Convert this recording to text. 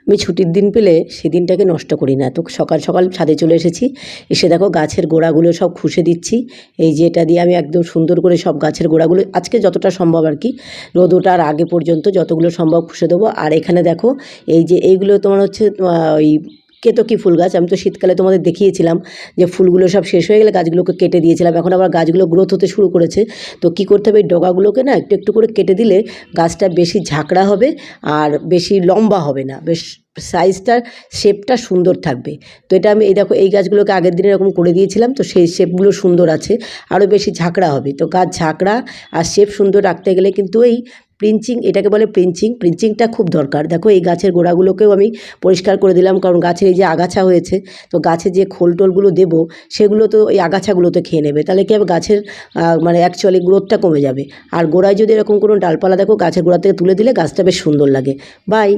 আমি ছুটির দিন পেলে সেদিনটাকে নষ্ট করি না। তো সকাল সকাল ছাদে চলে এসেছি, এসে দেখো গাছের গোড়াগুলো সব খুশে দিচ্ছি। এই যে এটা দিয়ে আমি একদম সুন্দর করে সব গাছের গোড়াগুলো আজকে যতটা সম্ভব আর কি, রোদ ওঠার আগে পর্যন্ত যতগুলো সম্ভব খুশে দেবো। আর এখানে দেখো এই যে এইগুলো তোমার হচ্ছে ওই কেতকী ফুল গাছ। আমি তো শীতকালে তোমাদের দেখিয়েছিলাম যে ফুলগুলো সব শেষ হয়ে গেলে গাছগুলোকে কেটে দিয়েছিলাম, এখন আবার গাছগুলো গ্রোথ হতে শুরু করেছে। তো কী করতে হবে, এই ডগাগুলোকে না একটু একটু করে কেটে দিলে গাছটা বেশি ঝাঁকড়া হবে আর বেশি লম্বা হবে না, বেশ সাইজটার শেপটা সুন্দর থাকবে। তো এটা আমি এই দেখো এই গাছগুলোকে আগের দিন এরকম করে দিয়েছিলাম, তো সেই শেপগুলো সুন্দর আছে, আরও বেশি ঝাঁকড়া হবে। তো গাছ ঝাঁকড়া আর শেপ সুন্দর রাখতে গেলে কিন্তু এই প্রিঞ্চিং, এটাকে বলে প্রিঞ্চিংটা খুব দরকার। দেখো এই গাছের গোড়াগুলোকেও আমি পরিষ্কার করে দিলাম, কারণ গাছের এই যে আগাছা হয়েছে, তো গাছে যে খোল টোলগুলো দেবো সেগুলো তো এই আগাছাগুলোতে খেয়ে নেবে, তাহলে কী হবে গাছের মানে অ্যাকচুয়ালি গ্রোথটা কমে যাবে। আর গোড়ায় যদি এরকম কোনো ডালপালা দেখো গাছের গোড়া থেকে তুলে দিলে গাছটা বেশ সুন্দর লাগে। বাই।